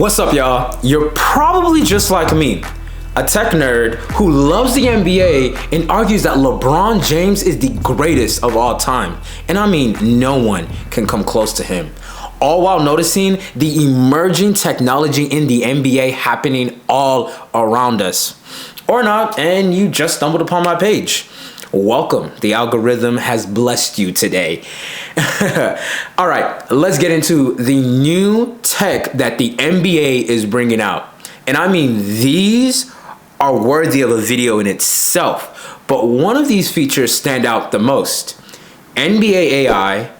What's up, y'all? You're probably just like me, a tech nerd who loves the NBA and argues that LeBron James is the greatest of all time. And I mean, no one can come close to him. All while noticing the emerging technology in the NBA happening all around us. Or not, and you just stumbled upon my page. Welcome. The algorithm has blessed you today. All right, let's get into the new tech that the NBA is bringing out. And I mean, these are worthy of a video in itself. But one of these features stand out the most. NBA AI,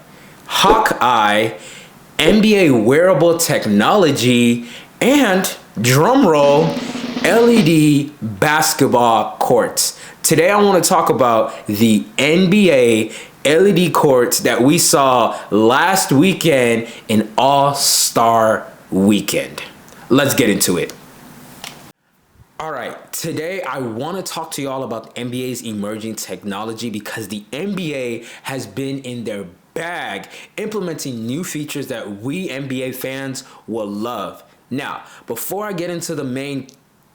Hawkeye, NBA wearable technology, and drumroll, LED basketball courts. Today I want to talk about the NBA LED courts that we saw last weekend in All-Star Weekend. Let's get into it. All right, today I want to talk to you all about NBA's emerging technology because the NBA has been in their bag implementing new features that we NBA fans will love. Now, before I get into the main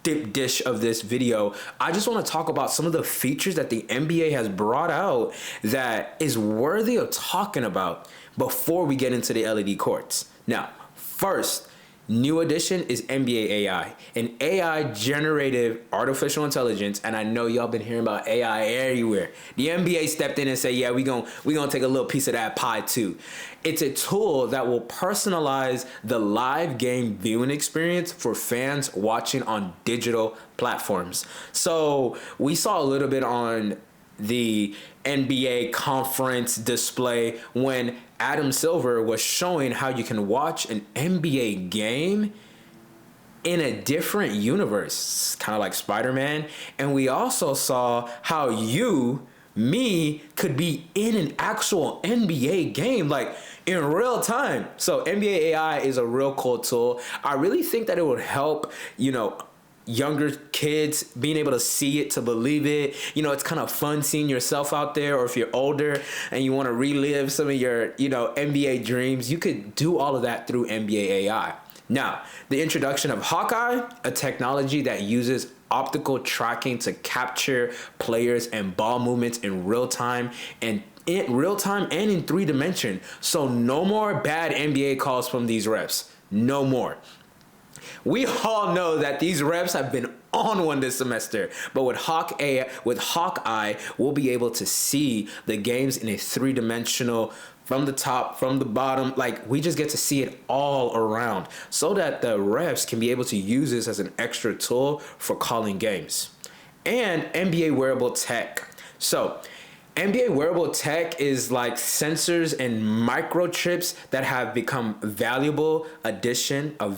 dip dish of this video, I just want to talk about some of the features that the NBA has brought out that is worthy of talking about before we get into the LED courts. Now, first, new addition is NBA AI, an AI generative artificial intelligence, and I know y'all been hearing about AI everywhere. The NBA stepped in and said, yeah, we gonna take a little piece of that pie too. It's a tool that will personalize the live game viewing experience for fans watching on digital platforms. So we saw a little bit on the NBA conference display when Adam Silver was showing how you can watch an NBA game in a different universe, kind of like Spider-Man. And we also saw how me could be in an actual NBA game, like in real time. So NBA AI is a real cool tool. I really think that it would help, younger kids being able to see it to believe it. It's kind of fun seeing yourself out there, or if you're older and you want to relive some of your, NBA dreams, you could do all of that through NBA AI. Now, the introduction of Hawkeye, a technology that uses optical tracking to capture players and ball movements in real time and in 3 dimension. So no more bad NBA calls from these refs. No more. We all know that these refs have been on one this semester, but with Hawkeye, we'll be able to see the games in a 3-dimensional, from the top, from the bottom, like we just get to see it all around so that the refs can be able to use this as an extra tool for calling games. And NBA wearable tech. So NBA wearable tech is like sensors and microchips that have become a very valuable addition to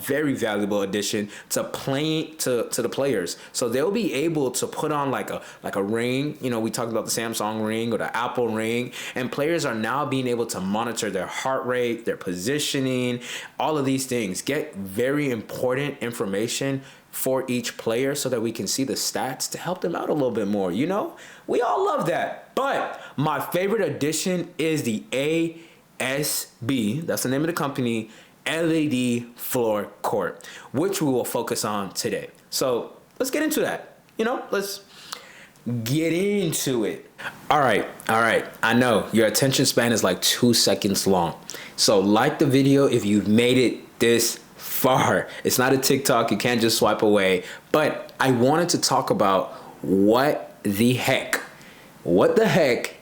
the players. So they'll be able to put on like a ring. We talked about the Samsung ring or the Apple ring, and players are now being able to monitor their heart rate, their positioning, all of these things, get very important information for each player so that we can see the stats to help them out a little bit more. We all love that. But my favorite addition is the ASB, that's the name of the company, LED floor court, which we will focus on today. So let's get into that. Let's get into it. All right. I know your attention span is like 2 seconds long. So like the video if you've made it this far. It's not a TikTok. You can't just swipe away. But I wanted to talk about what the heck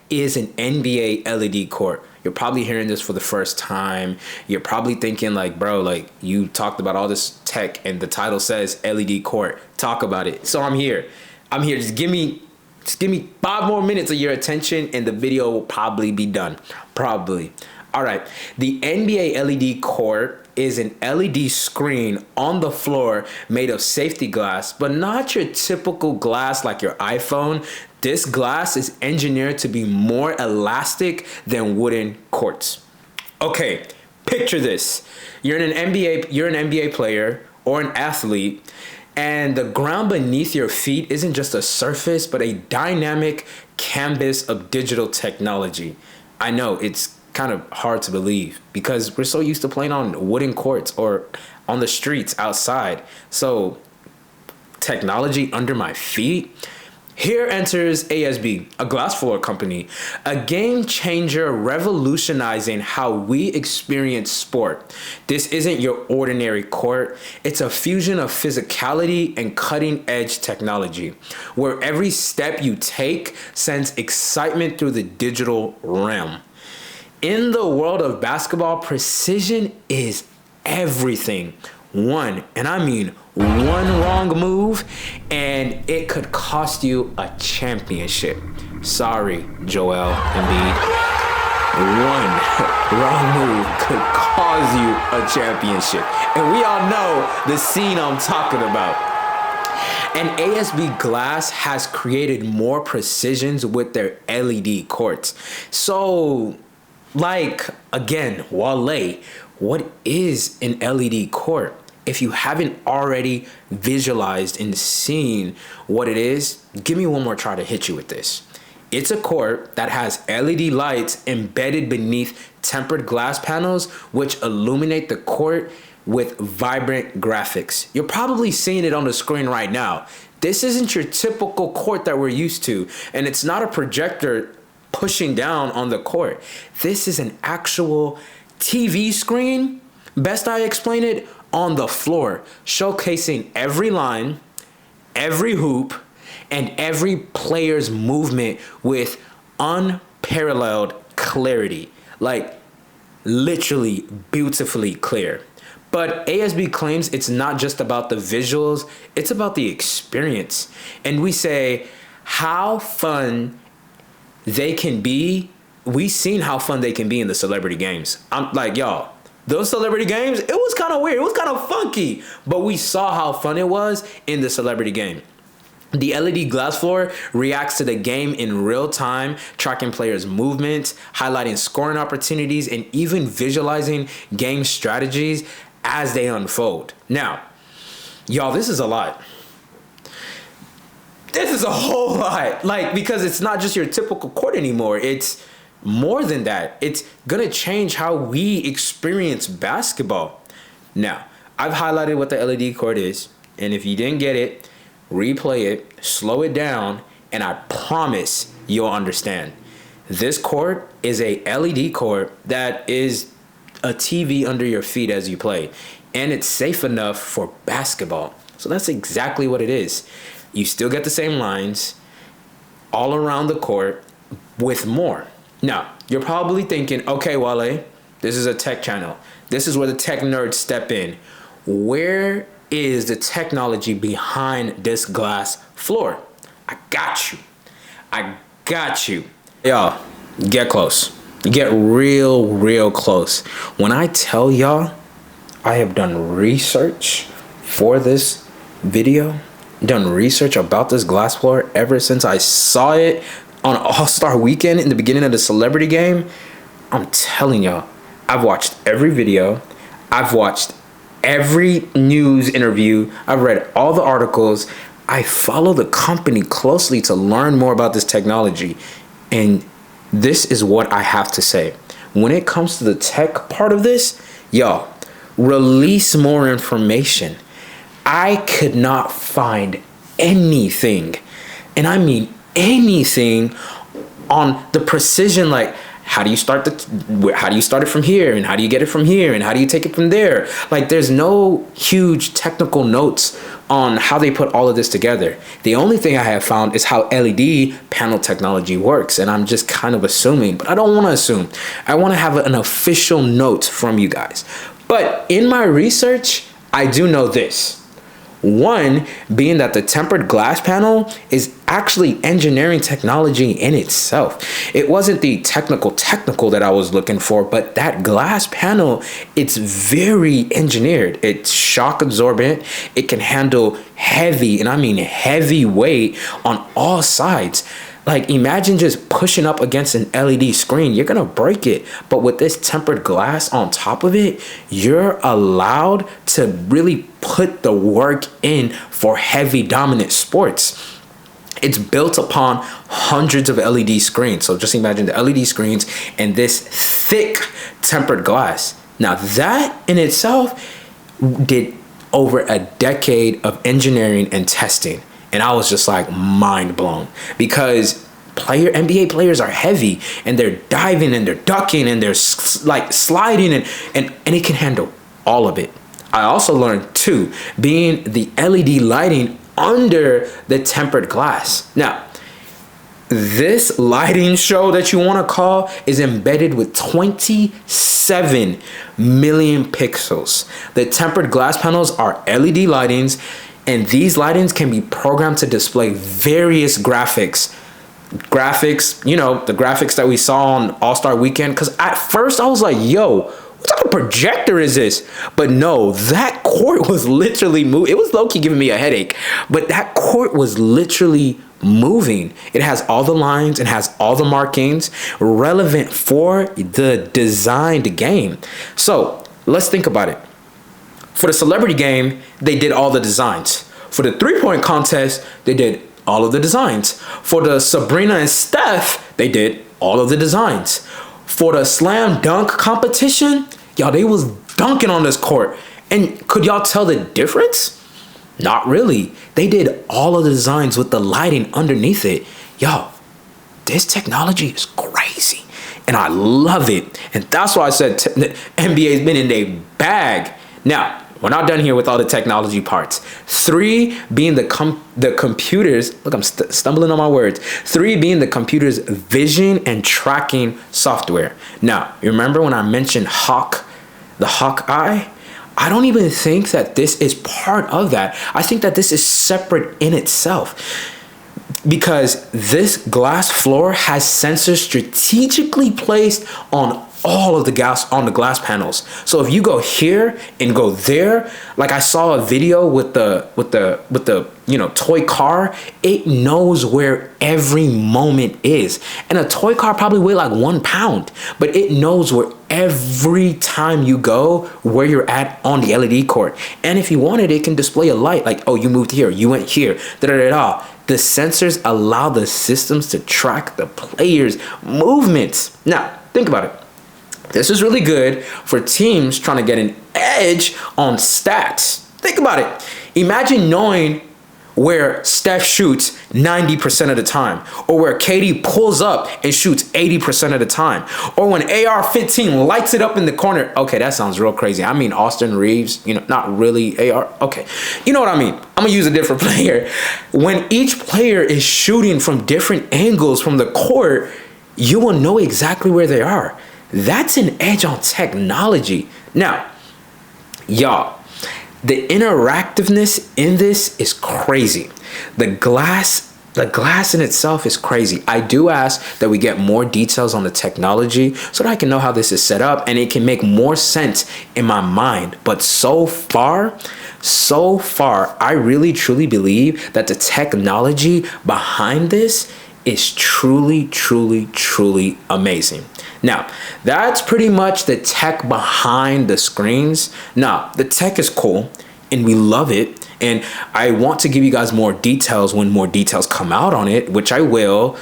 is an NBA LED court. You're probably hearing this for the first time. You're probably thinking like, bro, like you talked about all this tech and the title says LED court. Talk about it. So I'm here. Just give me 5 more minutes of your attention and the video will probably be done. Probably. All right. The NBA LED court is an LED screen on the floor made of safety glass, but not your typical glass like your iPhone. This glass is engineered to be more elastic than wooden courts. Okay, picture this. You're an NBA player or an athlete, and the ground beneath your feet isn't just a surface, but a dynamic canvas of digital technology. I know it's kind of hard to believe because we're so used to playing on wooden courts or on the streets outside. So technology under my feet. Here enters ASB, a glass floor company, a game changer revolutionizing how we experience sport. This isn't your ordinary court. It's a fusion of physicality and cutting edge technology, where every step you take sends excitement through the digital realm. In the world of basketball, precision is everything. One wrong move and it could cost you a championship. Sorry, Joel Embiid. One wrong move could cause you a championship. And we all know the scene I'm talking about. And ASB Glass has created more precisions with their LED courts. So, like, again, Wale, what is an LED court? If you haven't already visualized and seen what it is, give me one more try to hit you with this. It's a court that has LED lights embedded beneath tempered glass panels, which illuminate the court with vibrant graphics. You're probably seeing it on the screen right now. This isn't your typical court that we're used to, and it's not a projector pushing down on the court. This is an actual TV screen, best I explain it, on the floor, showcasing every line, every hoop, and every player's movement with unparalleled clarity. Like, literally beautifully clear. But ASB claims it's not just about the visuals, it's about the experience. And we say how fun they can be. We've seen how fun they can be in the celebrity games. I'm like, y'all, those celebrity games, it was kind of weird. It was kind of funky. But we saw how fun it was in the celebrity game. The LED glass floor reacts to the game in real time, tracking players' movements, highlighting scoring opportunities, and even visualizing game strategies as they unfold. Now, y'all, this is a lot. This is a whole lot. Like, because it's not just your typical court anymore. It's more than that. It's gonna change how we experience basketball. Now, I've highlighted what the LED court is, and if you didn't get it, replay it, slow it down, and I promise you'll understand. This court is a LED court that is a TV under your feet as you play, and it's safe enough for basketball. So that's exactly what it is. You still get the same lines all around the court with more. Now, you're probably thinking, okay, Wale, this is a tech channel. This is where the tech nerds step in. Where is the technology behind this glass floor? I got you. Y'all, get close. Get real close. When I tell y'all, I have done research for this video, done research about this glass floor ever since I saw it on All-Star Weekend in the beginning of the celebrity game. I'm telling y'all, I've watched every video. I've watched every news interview. I've read all the articles. I follow the company closely to learn more about this technology. And this is what I have to say. When it comes to the tech part of this, y'all, release more information. I could not find anything, and I mean anything, on the precision, like how do you start it from here, and how do you get it from here, and how do you take it from there? Like, there's no huge technical notes on how they put all of this together. The only thing I have found is how LED panel technology works, and I'm just kind of assuming, but I don't want to assume. I want to have an official note from you guys. But in my research, I do know this. One, being that the tempered glass panel is actually engineering technology in itself. It wasn't the technical that I was looking for, but that glass panel, it's very engineered. It's shock absorbent. It can handle heavy, and I mean heavy weight on all sides. Like, imagine just pushing up against an LED screen. You're gonna break it. But with this tempered glass on top of it, you're allowed to really put the work in for heavy dominant sports. It's built upon hundreds of LED screens. So just imagine the LED screens and this thick tempered glass. Now that in itself did over a decade of engineering and testing. And I was just like mind blown, because NBA players are heavy and they're diving and they're ducking and they're like sliding and it can handle all of it. I also learned too, being the LED lighting under the tempered glass. Now, this lighting show that you want to call is embedded with 27 million pixels. The tempered glass panels are LED lightings, and these lightings can be programmed to display various graphics, you know, the graphics that we saw on All-Star Weekend. Because at first I was like, yo, what type of projector is this? But no, that court was literally moving. It was low-key giving me a headache, but that court was literally moving. It has all the lines and has all the markings relevant for the designed game. So let's think about it. For the celebrity game, they did all the designs. For the three-point contest, they did all of the designs. For the Sabrina and Steph, they did all of the designs. For the slam dunk competition, y'all, they was dunking on this court. And could y'all tell the difference? Not really. They did all of the designs with the lighting underneath it. Y'all, this technology is crazy. And I love it. And that's why I said the NBA's been in their bag. Now, we're not done here with all the technology parts. 3 being the computers, look, I'm stumbling on my words. 3 being the computer's vision and tracking software. Now, you remember when I mentioned the Hawkeye? I don't even think that this is part of that. I think that this is separate in itself, because this glass floor has sensors strategically placed on all of the glass panels. So if you go here and go there, like I saw a video with the you know, toy car, it knows where every moment is. And a toy car probably weighs like 1 pound, but it knows where every time you go, where you're at on the LED court. And if you wanted, it can display a light like, oh, you moved here, you went here, da-da-da-da. The sensors allow the systems to track the players' movements. Now, think about it. This is really good for teams trying to get an edge on stats. Think about it. Imagine knowing where Steph shoots 90% of the time, or where KD pulls up and shoots 80% of the time, or when AR-15 lights it up in the corner. Okay, that sounds real crazy. I mean Austin Reeves, you know, not really AR. Okay, you know what I mean. I'm gonna use a different player. When each player is shooting from different angles from the court, you will know exactly where they are. That's an edge on technology. Now, y'all, the interactiveness in this is crazy. The glass in itself is crazy. I do ask that we get more details on the technology so that I can know how this is set up and it can make more sense in my mind. But so far, I really truly believe that the technology behind this is truly amazing. Now, that's pretty much the tech behind the screens. Now, the tech is cool and we love it. And I want to give you guys more details when more details come out on it, which I will.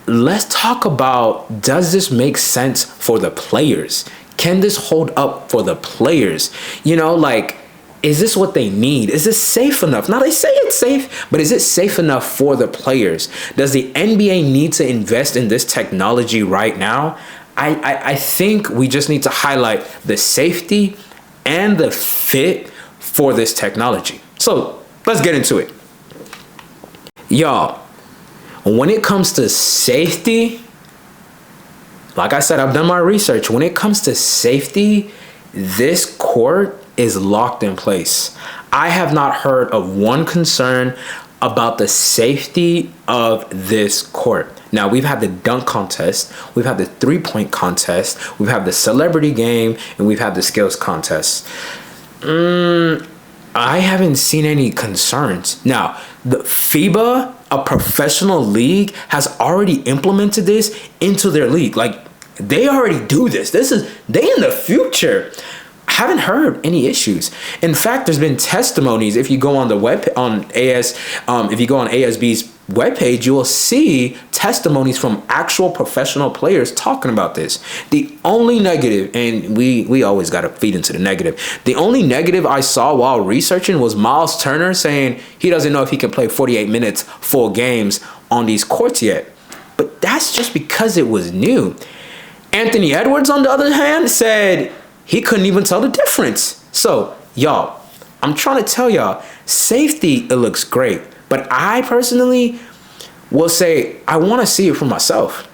Let's talk about, does this make sense for the players? Can this hold up for the players? You know, like, is this what they need? Is this safe enough? Now, they say it's safe, but is it safe enough for the players? Does the NBA need to invest in this technology right now? I think we just need to highlight the safety and the fit for this technology. So let's get into it. Y'all, when it comes to safety, like I said, I've done my research. When it comes to safety, this court is locked in place. I have not heard of one concern about the safety of this court. Now, we've had the dunk contest, we've had the three-point contest, we've had the celebrity game, and we've had the skills contest. I haven't seen any concerns. Now, the FIBA, a professional league, has already implemented this into their league. Like, they already do this. They in the future. Haven't heard any issues. In fact, there's been testimonies. If you go on the web if you go on ASB's webpage, you will see testimonies from actual professional players talking about this. The only negative, and we always got to feed into the negative. The only negative I saw while researching was Miles Turner saying he doesn't know if he can play 48 minutes full games on these courts yet. But that's just because it was new. Anthony Edwards, on the other hand, said he couldn't even tell the difference. So, y'all, I'm trying to tell y'all, safety, it looks great. But I personally will say, I want to see it for myself.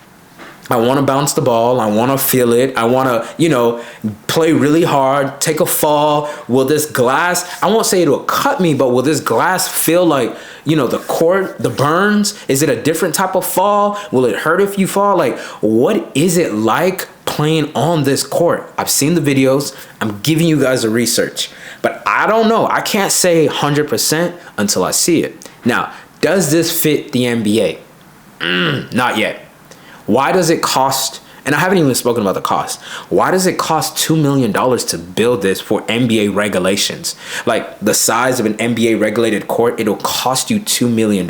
I want to bounce the ball. I want to feel it. I want to, play really hard, take a fall. Will this glass, I won't say it'll cut me, but will this glass feel like, the court, the burns? Is it a different type of fall? Will it hurt if you fall? Like, what is it like playing on this court? I've seen the videos. I'm giving you guys the research. But I don't know. I can't say 100% until I see it. Now, does this fit the NBA? Not yet. Why does it cost, and I haven't even spoken about the cost, why does it cost $2 million to build this for NBA regulations? Like the size of an NBA regulated court, it'll cost you $2 million.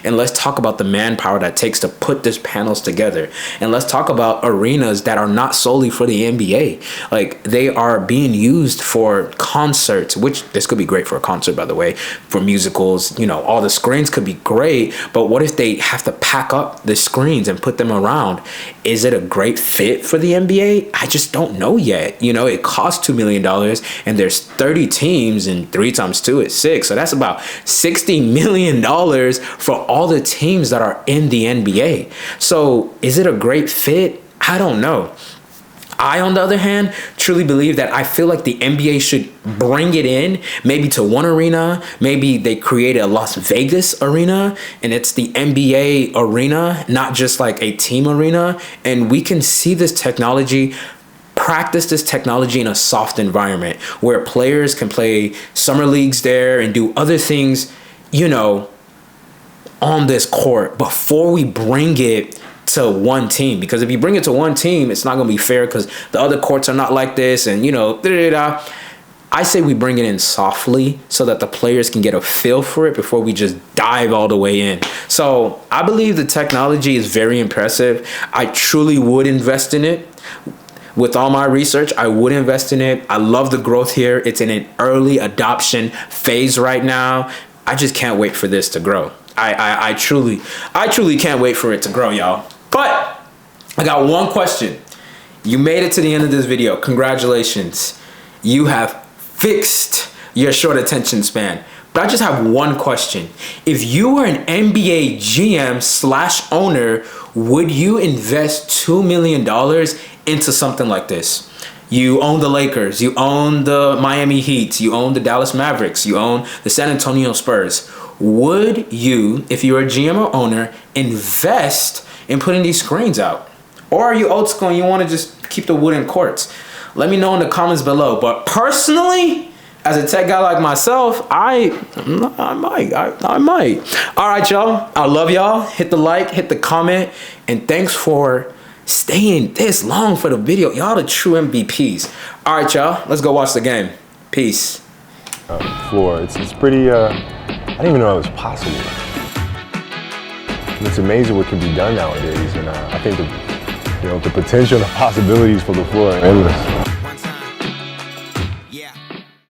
And let's talk about the manpower that takes to put these panels together. And let's talk about arenas that are not solely for the NBA. Like they are being used for concerts, which this could be great for a concert, by the way, for musicals, all the screens could be great. But what if they have to pack up the screens and put them around? Is it a great fit for the NBA? I just don't know yet. It costs $2 million and there's 30 teams, and 3 times 2 is 6. So that's about $60 million for all the teams that are in the NBA. So is it a great fit? I don't know. I, on the other hand, truly believe that I feel like the NBA should bring it in, maybe to one arena. Maybe they create a Las Vegas arena and it's the NBA arena, not just like a team arena. And we can see this technology, practice this technology in a soft environment where players can play summer leagues there and do other things, on this court before we bring it to one team. Because if you bring it to one team, it's not going to be fair because the other courts are not like this, and I say we bring it in softly so that the players can get a feel for it before we just dive all the way in. So I believe the technology is very impressive. I truly would invest in it. With all my research, I would invest in it. I love the growth here. It's in an early adoption phase right now. I just can't wait for this to grow. I truly can't wait for it to grow, y'all. But I got one question. You made it to the end of this video. Congratulations. You have fixed your short attention span. But I just have one question. If you were an NBA GM/owner, would you invest $2 million into something like this? You own the Lakers, you own the Miami Heat, you own the Dallas Mavericks, you own the San Antonio Spurs. Would you, if you're a GM or owner, invest in putting these screens out? Or are you old school and you want to just keep the wooden courts? Let me know in the comments below. But personally, as a tech guy like myself, I might. All right, y'all. I love y'all. Hit the like, hit the comment, and thanks for staying this long for the video. Y'all the true MVPs. All right, y'all. Let's go watch the game. Peace. Floor. It's pretty. I didn't even know it was possible. It's amazing what can be done nowadays, and I think the potential and the possibilities for the floor are endless.